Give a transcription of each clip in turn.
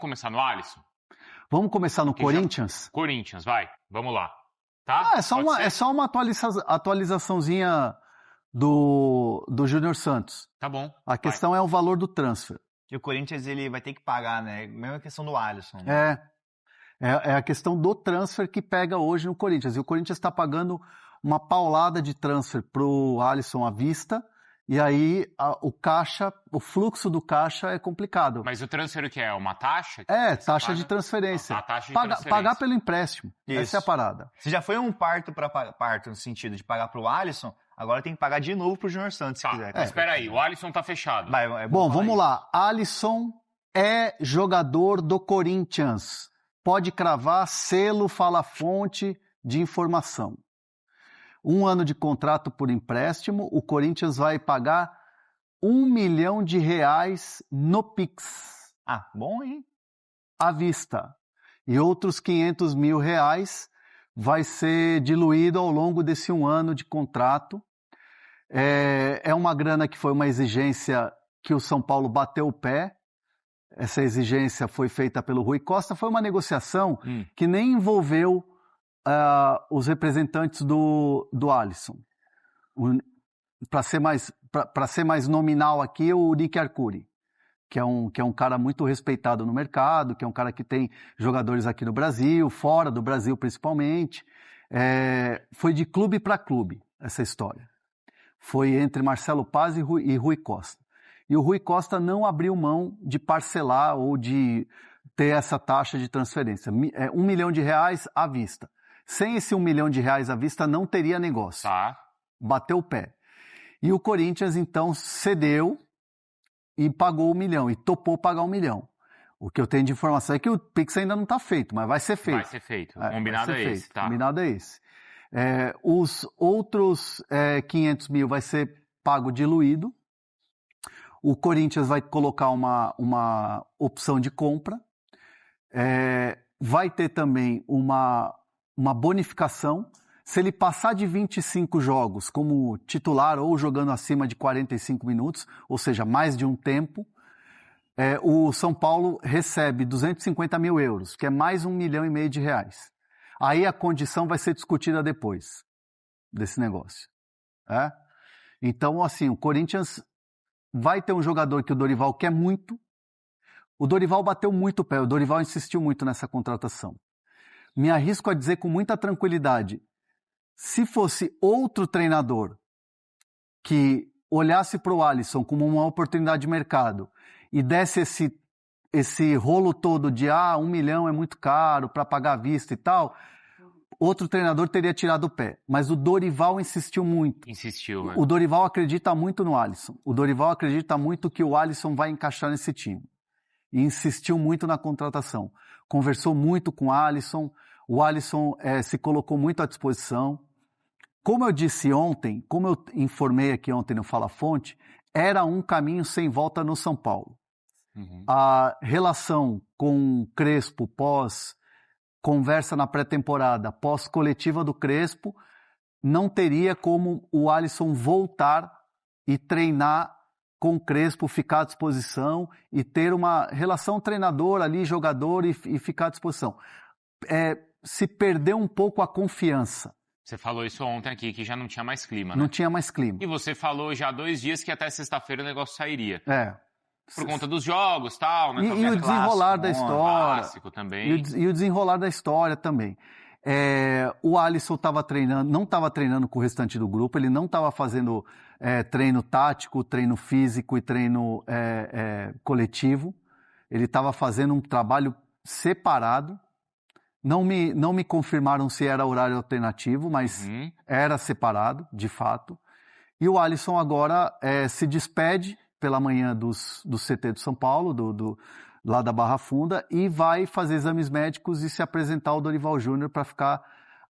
começar no Alisson? Vamos começar no Corinthians? Corinthians, vai. Vamos lá. Tá? É só uma atualizaçãozinha do Júnior Santos. Tá bom. A questão é o valor do transfer. E o Corinthians ele vai ter que pagar, né? Mesma questão do Alisson. Né? É a questão do transfer que pega hoje no Corinthians. E o Corinthians está pagando uma paulada de transfer pro Alisson à vista. E aí o fluxo do caixa é complicado. Mas o transfer o que é? Uma taxa? Taxa de transferência. A taxa de transferência. Pagar pelo empréstimo. Isso. Essa é a parada. Se já foi um parto no sentido de pagar pro Alisson, agora tem que pagar de novo pro Júnior Santos, se quiser. Mas espera aí, o Alisson tá fechado. Bom, vamos lá. Alisson é jogador do Corinthians. Pode cravar, selo, fala fonte de informação. 1 ano de contrato por empréstimo, o Corinthians vai pagar R$1 milhão no Pix. Bom, hein? À vista. E outros R$500 mil vai ser diluído ao longo desse 1 ano de contrato. É uma grana que foi uma exigência que o São Paulo bateu o pé. Essa exigência foi feita pelo Rui Costa. Foi uma negociação que nem envolveu os representantes do Alisson. Para ser mais nominal aqui, o Nick Arcuri, que é um cara muito respeitado no mercado, que é um cara que tem jogadores aqui no Brasil, fora do Brasil principalmente. Foi de clube para clube essa história. Foi entre Marcelo Paz e Rui Costa. E o Rui Costa não abriu mão de parcelar ou de ter essa taxa de transferência. R$1 milhão à vista. Sem esse R$1 milhão à vista, não teria negócio. Tá. Bateu o pé. E o Corinthians, então, cedeu e pagou R$1 milhão. E topou pagar R$1 milhão. O que eu tenho de informação é que o Pix ainda não está feito, mas vai ser feito. Vai ser feito. Combinado é esse. Tá. Combinado é esse. Os outros 500 mil vai ser pago diluído. O Corinthians vai colocar uma opção de compra. Vai ter também uma bonificação. Se ele passar de 25 jogos como titular ou jogando acima de 45 minutos, ou seja, mais de um tempo, o São Paulo recebe 250 mil euros, que é mais R$1,5 milhão. Aí a condição vai ser discutida depois desse negócio. Então, assim, o Corinthians vai ter um jogador que o Dorival quer muito. O Dorival bateu muito o pé, o Dorival insistiu muito nessa contratação. Me arrisco a dizer com muita tranquilidade, se fosse outro treinador que olhasse para o Alisson como uma oportunidade de mercado e desse esse rolo todo de R$1 milhão é muito caro para pagar à vista e tal, outro treinador teria tirado o pé. Mas o Dorival insistiu muito. Insistiu, né? O Dorival acredita muito no Alisson. O Dorival acredita muito que o Alisson vai encaixar nesse time. E insistiu muito na contratação. Conversou muito com o Alisson se colocou muito à disposição. Como eu disse ontem, como eu informei aqui ontem no Fala Fonte, era um caminho sem volta no São Paulo. A relação com o Crespo pós-conversa na pré-temporada, pós-coletiva do Crespo, não teria como o Alisson voltar e treinar com o Crespo, ficar à disposição e ter uma relação treinador ali, jogador e ficar à disposição. Se perdeu um pouco a confiança. Você falou isso ontem aqui, que já não tinha mais clima, né? Não tinha mais clima. E você falou já há 2 dias que até sexta-feira o negócio sairia. Por conta dos jogos, tal, né? E o desenrolar da história. Clássico também. E o desenrolar da história também. O Alisson não estava treinando com o restante do grupo, ele não estava fazendo treino tático, treino físico e treino coletivo. Ele estava fazendo um trabalho separado. Não me confirmaram se era horário alternativo, mas era separado, de fato. E o Alisson agora se despede pela manhã do CT do São Paulo, lá da Barra Funda, e vai fazer exames médicos e se apresentar ao Dorival Júnior para ficar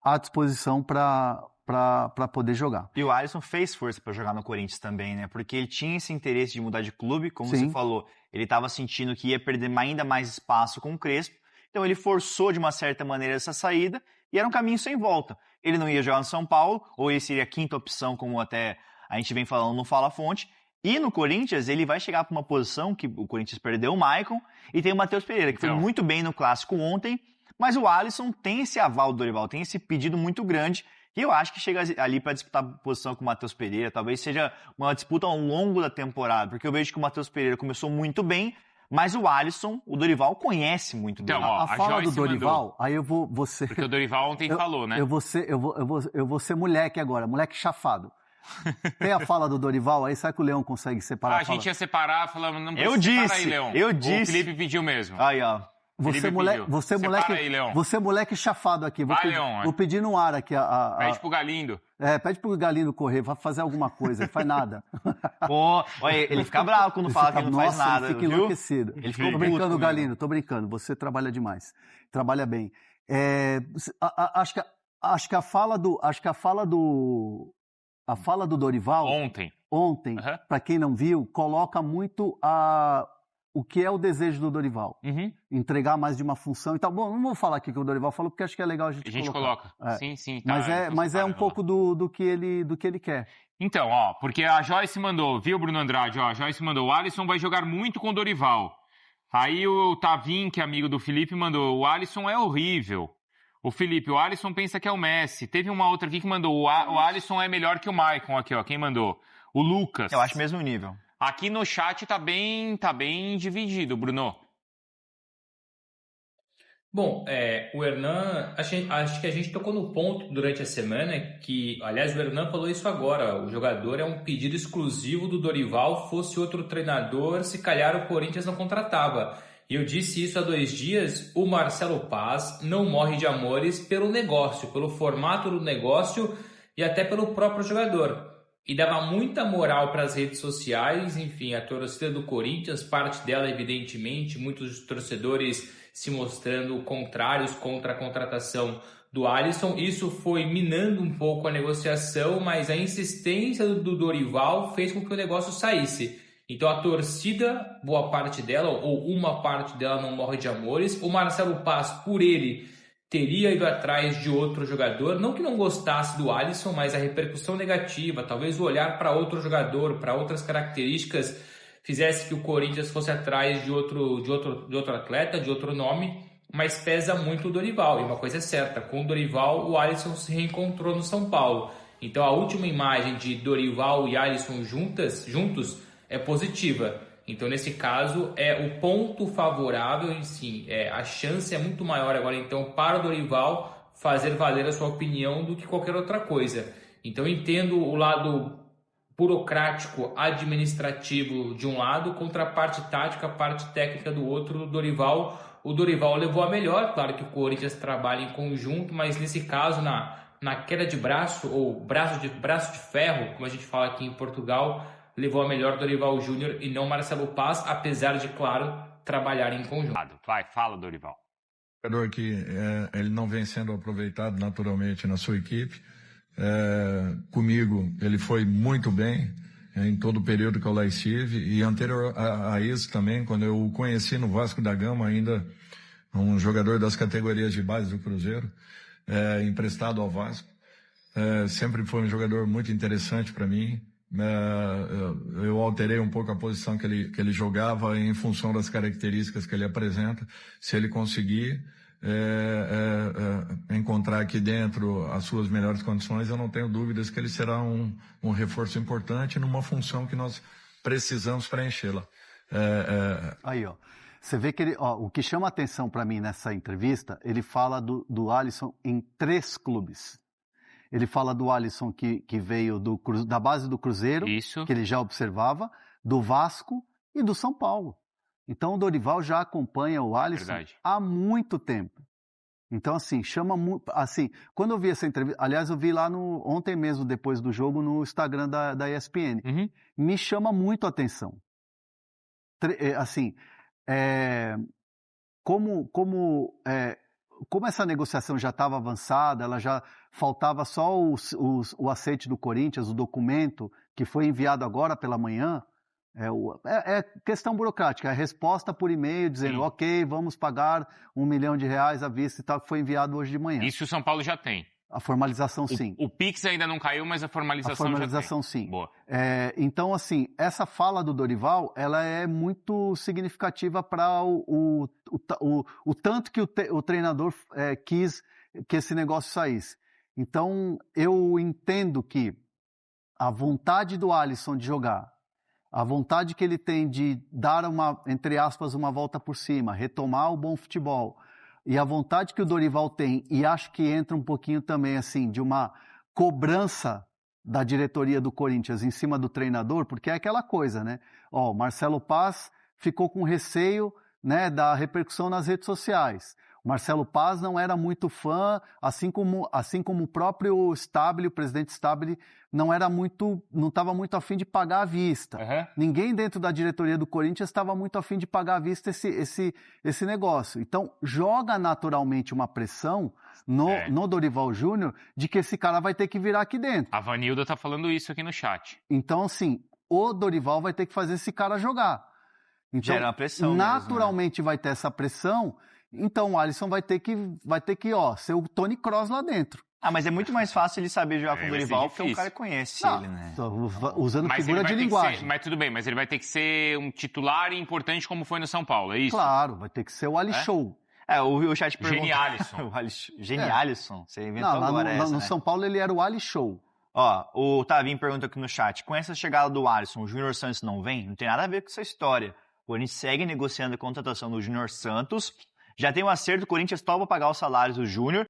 à disposição para poder jogar. E o Alisson fez força para jogar no Corinthians também, né? Porque ele tinha esse interesse de mudar de clube, como você falou. Ele estava sentindo que ia perder ainda mais espaço com o Crespo. Então ele forçou de uma certa maneira essa saída e era um caminho sem volta. Ele não ia jogar no São Paulo, ou ele seria a quinta opção, como até a gente vem falando no Fala Fonte. E no Corinthians, ele vai chegar para uma posição que o Corinthians perdeu o Maicon e tem o Matheus Pereira, que foi muito bem no Clássico ontem, mas o Alisson tem esse aval do Dorival, tem esse pedido muito grande, e eu acho que chega ali para disputar posição com o Matheus Pereira, talvez seja uma disputa ao longo da temporada, porque eu vejo que o Matheus Pereira começou muito bem, mas o Alisson, o Dorival conhece muito bem. Então, a fala do Dorival, mandou. Aí eu vou ser... Porque o Dorival ontem falou, né? Eu vou ser moleque agora, moleque chafado. Tem a fala do Dorival, aí será que o Leão consegue separar a fala? A gente ia separar, falando, não precisa separar aí, Leão. Eu disse. O Felipe pediu mesmo. Aí, ó. Você moleque chafado aqui. Vou pedir no ar aqui. Pede pro Galindo. Pede pro Galindo correr, vai fazer alguma coisa, ele faz nada. Pô, olha, ele fica bravo quando fala que ele não faz nada. Ele fica enlouquecido. Tô brincando, Galindo, tô brincando. Você trabalha demais. Trabalha bem. Acho que a fala do Dorival ontem, para quem não viu, coloca muito o que é o desejo do Dorival. Entregar mais de uma função e tal. Bom, não vou falar aqui o que o Dorival falou, porque acho que é legal a gente colocar. Sim. Tá, mas é um pouco do que ele quer. Então, porque a Joyce mandou, viu, Bruno Andrade? A Joyce mandou, o Alisson vai jogar muito com o Dorival. Aí o Tavim, que é amigo do Felipe, mandou, o Alisson é horrível. O Felipe, o Alisson pensa que é o Messi. Teve uma outra aqui que mandou, o Alisson é melhor que o Maicon aqui, quem mandou? O Lucas. Eu acho mesmo nível. Aqui no chat tá bem dividido, Bruno. Bom, o Hernan, acho que a gente tocou no ponto durante a semana que, aliás, o Hernan falou isso agora, o jogador é um pedido exclusivo do Dorival, fosse outro treinador, se calhar o Corinthians não contratava. E eu disse isso há 2 dias, o Marcelo Paz não morre de amores pelo negócio, pelo formato do negócio e até pelo próprio jogador. E dava muita moral para as redes sociais, enfim, a torcida do Corinthians, parte dela evidentemente, muitos torcedores se mostrando contrários contra a contratação do Alisson. Isso foi minando um pouco a negociação, mas a insistência do Dorival fez com que o negócio saísse. Então a torcida, boa parte dela, ou uma parte dela não morre de amores. O Marcelo Paz, por ele, teria ido atrás de outro jogador, não que não gostasse do Alisson, mas a repercussão negativa, talvez o olhar para outro jogador, para outras características, fizesse que o Corinthians fosse atrás de outro atleta, de outro nome, mas pesa muito o Dorival. E uma coisa é certa, com o Dorival, o Alisson se reencontrou no São Paulo. Então a última imagem de Dorival e Alisson juntos é positiva. Então, nesse caso, o ponto favorável, e sim, a chance é muito maior agora, então, para o Dorival fazer valer a sua opinião do que qualquer outra coisa. Então, eu entendo o lado burocrático, administrativo de um lado, contra a parte tática, a parte técnica do outro, do Dorival. O Dorival levou a melhor, claro que o Corinthians trabalha em conjunto, mas nesse caso, na queda de braço, ou braço de ferro, como a gente fala aqui em Portugal, levou a melhor Dorival Júnior e não Marcelo Paz, apesar de, claro, trabalhar em conjunto. Vai, fala, Dorival. Jogador que ele não vem sendo aproveitado naturalmente na sua equipe. Comigo, ele foi muito bem em todo o período que eu lá estive. E anterior a isso também, quando eu o conheci no Vasco da Gama, ainda um jogador das categorias de base do Cruzeiro, emprestado ao Vasco. Sempre foi um jogador muito interessante para mim. Eu alterei um pouco a posição que ele jogava em função das características que ele apresenta. Se ele conseguir encontrar aqui dentro as suas melhores condições, eu não tenho dúvidas que ele será um reforço importante numa função que nós precisamos preenchê-la. Aí, você vê que o que chama a atenção para mim nessa entrevista, ele fala do Alisson em 3 clubes. Ele fala do Alisson que veio da base do Cruzeiro, Isso. que ele já observava, do Vasco e do São Paulo. Então o Dorival já acompanha o Alisson há muito tempo. Então, assim, chama muito. Assim, quando eu vi essa entrevista, aliás, eu vi lá ontem mesmo, depois do jogo, no Instagram da ESPN. Me chama muito a atenção. Assim, como essa negociação já estava avançada, ela já faltava só o aceite do Corinthians, o documento que foi enviado agora pela manhã, é questão burocrática, a resposta por e-mail dizendo, ok, vamos pagar R$1 milhão à vista e tal, que foi enviado hoje de manhã. Isso o São Paulo já tem. A formalização, sim. O Pix ainda não caiu, mas a formalização já tem. Sim. Boa. Então, assim, essa fala do Dorival, ela é muito significativa para o tanto que o treinador quis que esse negócio saísse. Então, eu entendo que a vontade do Alisson de jogar, a vontade que ele tem de dar entre aspas, uma volta por cima, retomar o bom futebol, e a vontade que o Dorival tem, e acho que entra um pouquinho também, assim, de uma cobrança da diretoria do Corinthians em cima do treinador, porque é aquela coisa, né? O Marcelo Paz ficou com receio, né, da repercussão nas redes sociais. O Marcelo Paz não era muito fã, assim como o próprio Stabile, o presidente Stabile, não estava muito afim de pagar à vista. Uhum. Ninguém dentro da diretoria do Corinthians estava muito afim de pagar à vista esse negócio. Então, joga naturalmente uma pressão no Dorival Júnior de que esse cara vai ter que virar aqui dentro. A Vanilda tá falando isso aqui no chat. Então, assim, o Dorival vai ter que fazer esse cara jogar. Então, gera uma pressão naturalmente mesmo, né? Vai ter essa pressão. Então o Alisson vai ter que ser o Tony Kroos lá dentro. Mas é muito mais fácil ele saber jogar com o Dorival, porque o cara conhece ele, né? Usando figura de linguagem. Mas tudo bem, mas ele vai ter que ser um titular importante como foi no São Paulo, é isso? Claro, vai ter que ser o Ali Show. O chat pergunta... Genialisson. Genialisson? Você inventou agora essa, no São Paulo ele era o Ali Show. O Tavinho pergunta aqui no chat, com essa chegada do Alisson, o Júnior Santos não vem? Não tem nada a ver com essa história. O Corinthians segue negociando a contratação do Júnior Santos. Já tem um acerto, o Corinthians topa pagar os salários do Júnior